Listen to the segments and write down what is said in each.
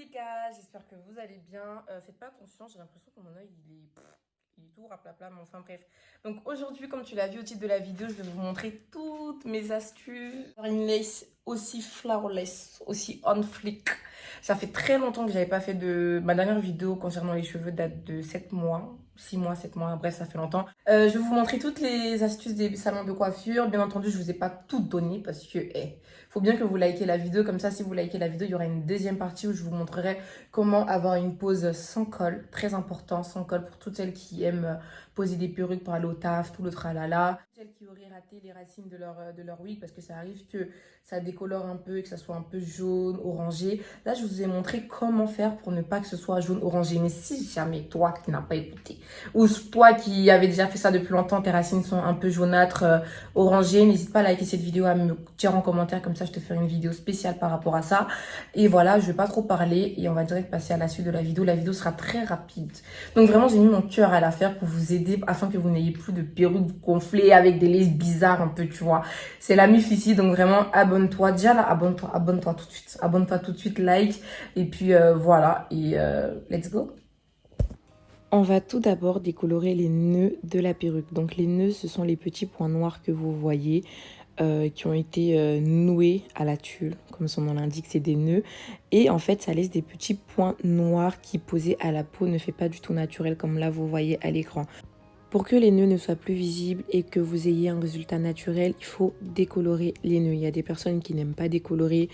les gars, j'espère que vous allez bien. Faites pas attention, j'ai l'impression que mon œil il est tout raplapla, mais enfin bref. Donc aujourd'hui, comme tu l'as vu au titre de la vidéo, je vais vous montrer toutes mes astuces. Avoir une lace aussi flowerless, aussi on flick. Ça fait très longtemps que j'avais pas fait de... Ma dernière vidéo concernant les cheveux date de 7 mois. 6 mois, 7 mois, bref, ça fait longtemps. Je vais vous montrer toutes les astuces des salons de coiffure. Bien entendu, je vous ai pas toutes données parce que, faut bien que vous likez la vidéo. Comme ça, si vous likez la vidéo, il y aura une deuxième partie où je vous montrerai comment avoir une pose sans col. Très important, sans col pour toutes celles qui aiment poser des perruques pour aller au taf, tout le tralala. Celles qui auraient raté les racines de leur wig parce que ça arrive que ça décolore un peu et que ça soit un peu jaune, orangé. Là, je vous ai montré comment faire pour ne pas que ce soit jaune, orangé. Mais si jamais toi qui n'as pas écouté ou toi qui avais déjà fait ça depuis longtemps, tes racines sont un peu jaunâtres, orangées, n'hésite pas à liker cette vidéo, à me dire en commentaire, comme ça je te ferai une vidéo spéciale par rapport à ça. Et voilà, je vais pas trop parler et on va direct passer à la suite de la vidéo. La vidéo sera très rapide. Donc vraiment, j'ai mis mon cœur à la faire pour vous aider afin que vous n'ayez plus de perruques gonflées avec des laces bizarres un peu, tu vois. C'est la mif ici, donc vraiment abonne-toi. Déjà là, abonne-toi tout de suite. Abonne-toi tout de suite, like. Et puis voilà, et let's go. On va tout d'abord décolorer les nœuds de la perruque. Donc les nœuds, ce sont les petits points noirs que vous voyez qui ont été noués à la tulle. Comme son nom l'indique, c'est des nœuds. Et en fait, ça laisse des petits points noirs qui, posés à la peau, ne fait pas du tout naturel comme là, vous voyez à l'écran. Pour que les nœuds ne soient plus visibles et que vous ayez un résultat naturel, il faut décolorer les nœuds. Il y a des personnes qui n'aiment pas décolorer,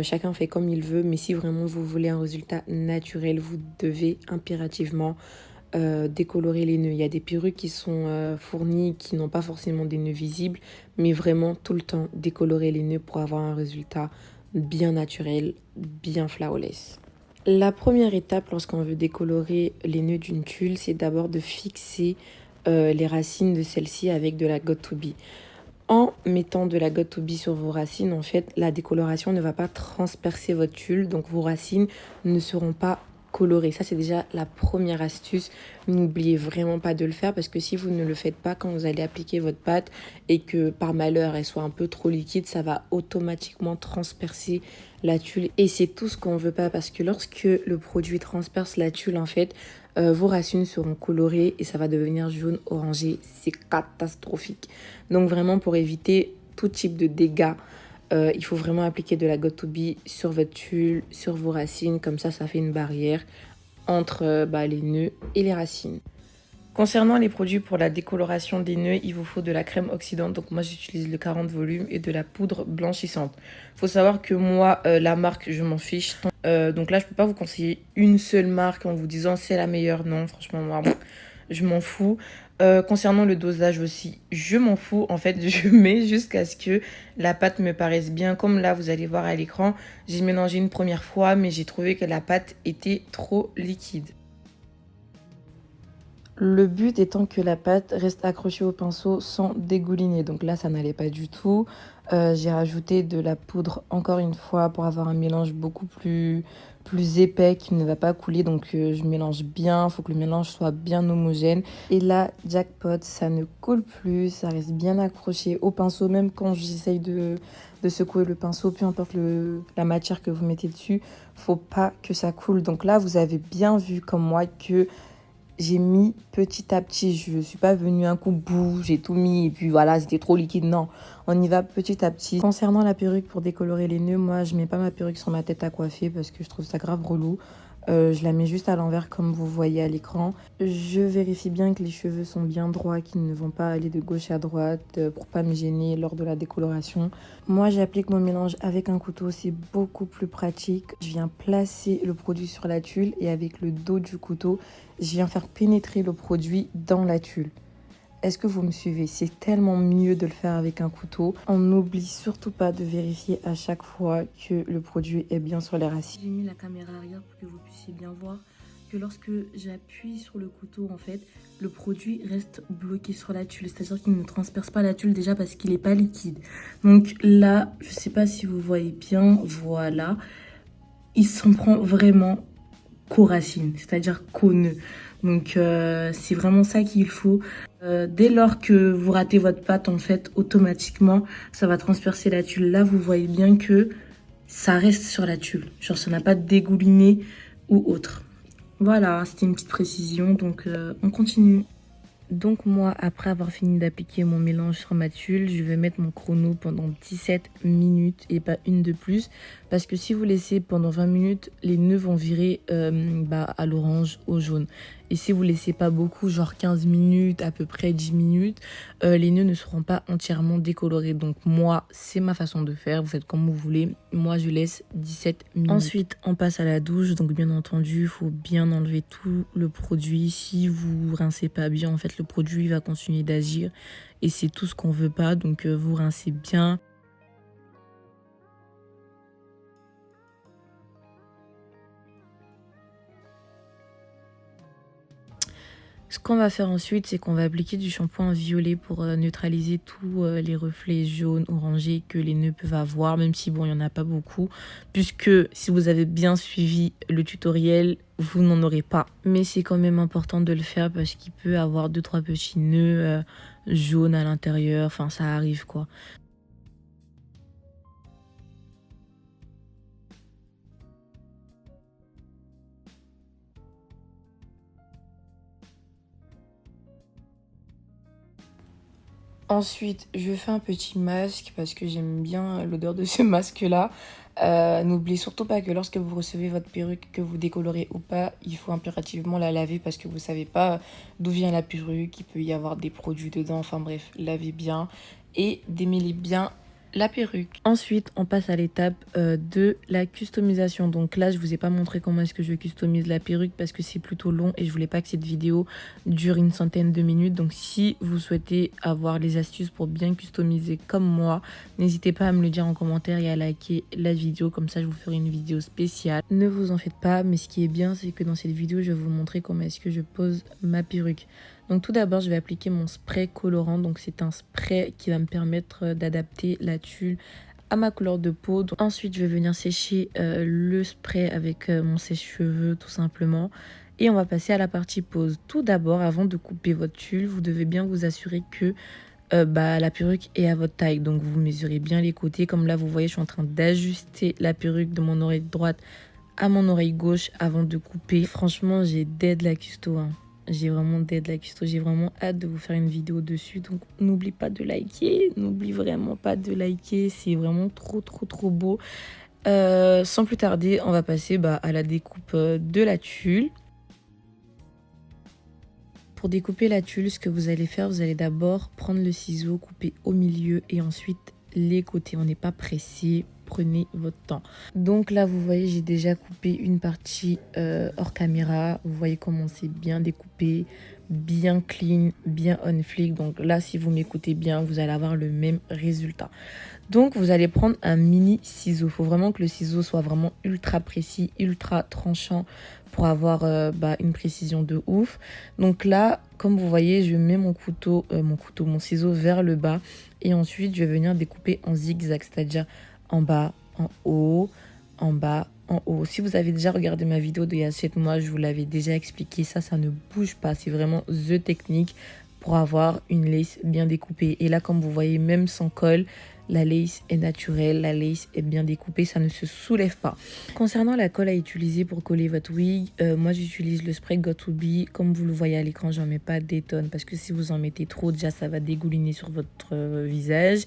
chacun fait comme il veut, mais si vraiment vous voulez un résultat naturel, vous devez impérativement décolorer les nœuds. Il y a des perruques qui sont fournies, qui n'ont pas forcément des nœuds visibles, mais vraiment tout le temps décolorer les nœuds pour avoir un résultat bien naturel, bien flawless. La première étape lorsqu'on veut décolorer les nœuds d'une tulle, c'est d'abord de fixer les racines de celle-ci avec de la Got2b. En mettant de la Got2b sur vos racines, en fait, la décoloration ne va pas transpercer votre tulle, donc vos racines ne seront pas colorées. Ça, c'est déjà la première astuce. N'oubliez vraiment pas de le faire parce que si vous ne le faites pas quand vous allez appliquer votre pâte et que par malheur elle soit un peu trop liquide, ça va automatiquement transpercer la tulle et c'est tout ce qu'on veut pas parce que lorsque le produit transperce la tulle, en fait, vos racines seront colorées et ça va devenir jaune orangé. C'est catastrophique. Donc vraiment, pour éviter tout type de dégâts, il faut vraiment appliquer de la Got2b sur votre tulle, sur vos racines. Comme ça fait une barrière entre les nœuds et les racines. Concernant les produits pour la décoloration des nœuds, il vous faut de la crème oxydante. Donc moi, j'utilise le 40 volumes et de la poudre blanchissante. Il faut savoir que moi, la marque, je m'en fiche. Donc là, je ne peux pas vous conseiller une seule marque en vous disant c'est la meilleure. Non, franchement, moi, je m'en fous. Concernant le dosage aussi, je m'en fous. En fait, je mets jusqu'à ce que la pâte me paraisse bien. Comme là, vous allez voir à l'écran, j'ai mélangé une première fois, mais j'ai trouvé que la pâte était trop liquide. Le but étant que la pâte reste accrochée au pinceau sans dégouliner. Donc là, ça n'allait pas du tout. J'ai rajouté de la poudre encore une fois pour avoir un mélange beaucoup plus épais qui ne va pas couler. Donc je mélange bien, il faut que le mélange soit bien homogène. Et là, jackpot, ça ne coule plus, ça reste bien accroché au pinceau. Même quand j'essaye de secouer le pinceau, peu importe la matière que vous mettez dessus, faut pas que ça coule. Donc là, vous avez bien vu comme moi que j'ai mis petit à petit, je ne suis pas venue un coup bout, j'ai tout mis et puis voilà, c'était trop liquide. Non, on y va petit à petit. Concernant la perruque pour décolorer les nœuds, moi je mets pas ma perruque sur ma tête à coiffer parce que je trouve ça grave relou. Je la mets juste à l'envers comme vous voyez à l'écran. Je vérifie bien que les cheveux sont bien droits, qu'ils ne vont pas aller de gauche à droite pour pas me gêner lors de la décoloration. Moi j'applique mon mélange avec un couteau, c'est beaucoup plus pratique. Je viens placer le produit sur la tulle et avec le dos du couteau, je viens faire pénétrer le produit dans la tulle. Est-ce que vous me suivez? C'est tellement mieux de le faire avec un couteau. On n'oublie surtout pas de vérifier à chaque fois que le produit est bien sur les racines. J'ai mis la caméra arrière pour que vous puissiez bien voir que lorsque j'appuie sur le couteau, en fait, le produit reste bloqué sur la tulle. C'est-à-dire qu'il ne transperce pas la tulle déjà parce qu'il n'est pas liquide. Donc là, je ne sais pas si vous voyez bien, voilà. Il s'en prend vraiment qu'aux racines, c'est-à-dire qu'aux nœuds. Donc c'est vraiment ça qu'il faut. Dès lors que vous ratez votre pâte, en fait, automatiquement, ça va transpercer la tulle. Là, vous voyez bien que ça reste sur la tulle. Genre, ça n'a pas dégouliné ou autre. Voilà, c'était une petite précision, donc on continue. Donc moi, après avoir fini d'appliquer mon mélange sur ma tulle, je vais mettre mon chrono pendant 17 minutes et pas une de plus. Parce que si vous laissez pendant 20 minutes, les nœuds vont virer à l'orange, au jaune. Et si vous laissez pas beaucoup, genre 15 minutes, à peu près 10 minutes, les nœuds ne seront pas entièrement décolorés. Donc moi, c'est ma façon de faire. Vous faites comme vous voulez. Moi, je laisse 17 minutes. Ensuite, on passe à la douche. Donc bien entendu, il faut bien enlever tout le produit. Si vous rincez pas bien, en fait, le produit va continuer d'agir. Et c'est tout ce qu'on veut pas. Donc vous rincez bien. Ce qu'on va faire ensuite, c'est qu'on va appliquer du shampoing violet pour neutraliser tous les reflets jaunes, orangés que les nœuds peuvent avoir, même si bon, il n'y en a pas beaucoup, puisque si vous avez bien suivi le tutoriel, vous n'en aurez pas. Mais c'est quand même important de le faire parce qu'il peut avoir 2-3 petits nœuds jaunes à l'intérieur, enfin ça arrive quoi. Ensuite, je fais un petit masque parce que j'aime bien l'odeur de ce masque-là. N'oubliez surtout pas que lorsque vous recevez votre perruque, que vous décolorez ou pas, il faut impérativement la laver parce que vous ne savez pas d'où vient la perruque. Il peut y avoir des produits dedans. Enfin bref, lavez bien et démêlez bien la perruque. Ensuite, on passe à l'étape de la customisation. Donc là, je vous ai pas montré comment est-ce que je customise la perruque parce que c'est plutôt long et je voulais pas que cette vidéo dure une centaine de minutes. Donc si vous souhaitez avoir les astuces pour bien customiser comme moi, n'hésitez pas à me le dire en commentaire et à liker la vidéo. Comme ça, je vous ferai une vidéo spéciale. Ne vous en faites pas, mais ce qui est bien, c'est que dans cette vidéo, je vais vous montrer comment est-ce que je pose ma perruque. Donc tout d'abord, je vais appliquer mon spray colorant. Donc c'est un spray qui va me permettre d'adapter la tulle à ma couleur de peau. Donc, ensuite, je vais venir sécher le spray avec mon sèche-cheveux tout simplement. Et on va passer à la partie pose. Tout d'abord, avant de couper votre tulle, vous devez bien vous assurer que la perruque est à votre taille. Donc vous mesurez bien les côtés. Comme là, vous voyez, je suis en train d'ajuster la perruque de mon oreille droite à mon oreille gauche avant de couper. Franchement, j'ai dead la custo, hein. J'ai vraiment dead la custo. J'ai vraiment hâte de vous faire une vidéo dessus. Donc n'oublie pas de liker. N'oublie vraiment pas de liker. C'est vraiment trop beau. Sans plus tarder, on va passer à la découpe de la tulle. Pour découper la tulle, ce que vous allez faire, vous allez d'abord prendre le ciseau, couper au milieu et ensuite les côtés. On n'est pas pressé, prenez votre temps. Donc là, vous voyez, j'ai déjà coupé une partie hors caméra. Vous voyez comment c'est bien découpé, bien clean, bien on flick. Donc là, si vous m'écoutez bien, vous allez avoir le même résultat. Donc vous allez prendre un mini ciseau. Il faut vraiment que le ciseau soit vraiment ultra précis, ultra tranchant pour avoir une précision de ouf. Donc là, comme vous voyez, je mets mon ciseau vers le bas et ensuite je vais venir découper en zigzag, c'est-à-dire en bas, en haut, en bas, en haut. Si vous avez déjà regardé ma vidéo d'il y a 7 mois, je vous l'avais déjà expliqué. Ça ne bouge pas. C'est vraiment the technique pour avoir une lace bien découpée. Et là, comme vous voyez, même sans colle, la lace est naturelle, la lace est bien découpée, ça ne se soulève pas. Concernant la colle à utiliser pour coller votre wig, moi j'utilise le spray Got2b. Comme vous le voyez à l'écran, j'en mets pas des tonnes parce que si vous en mettez trop, déjà ça va dégouliner sur votre visage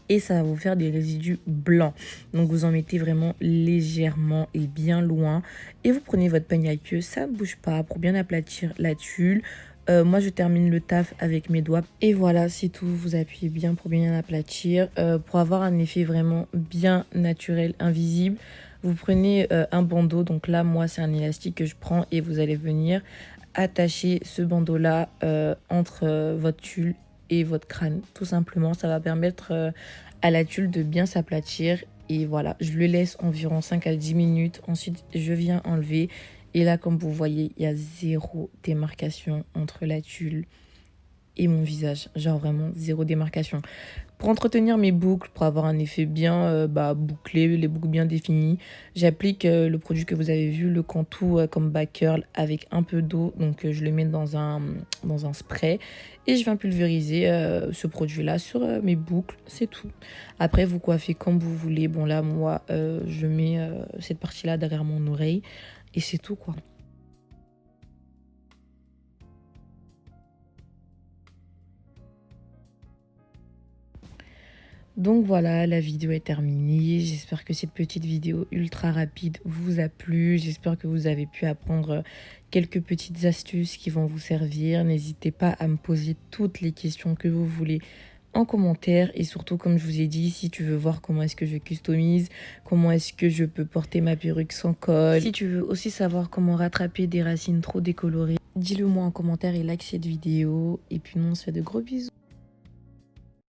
et ça va vous faire des résidus blancs. Donc vous en mettez vraiment légèrement et bien loin. Et vous prenez votre peigne à queue, ça ne bouge pas pour bien aplatir la tulle. Moi, je termine le taf avec mes doigts. Et voilà, c'est tout. Vous appuyez bien pour bien aplatir. Pour avoir un effet vraiment bien naturel, invisible, vous prenez un bandeau. Donc là, moi, c'est un élastique que je prends et vous allez venir attacher ce bandeau-là entre votre tulle et votre crâne. Tout simplement, ça va permettre à la tulle de bien s'aplatir. Et voilà, je le laisse environ 5 à 10 minutes. Ensuite, je viens enlever. Et là, comme vous voyez, il y a zéro démarcation entre la tulle et mon visage. Genre vraiment zéro démarcation. Pour entretenir mes boucles, pour avoir un effet bien bouclé, les boucles bien définies, j'applique le produit que vous avez vu, le Cantu Comeback Curl avec un peu d'eau. Donc je le mets dans un spray et je viens pulvériser ce produit-là sur mes boucles, c'est tout. Après, vous coiffez comme vous voulez. Bon là, moi, je mets cette partie-là derrière mon oreille et c'est tout quoi. Donc voilà, la vidéo est terminée. J'espère que cette petite vidéo ultra rapide vous a plu. J'espère que vous avez pu apprendre quelques petites astuces qui vont vous servir. N'hésitez pas à me poser toutes les questions que vous voulez en commentaire. Et surtout, comme je vous ai dit, si tu veux voir comment est-ce que je customise, comment est-ce que je peux porter ma perruque sans col, si tu veux aussi savoir comment rattraper des racines trop décolorées, dis-le moi en commentaire et like cette vidéo. Et puis nous, on se fait de gros bisous.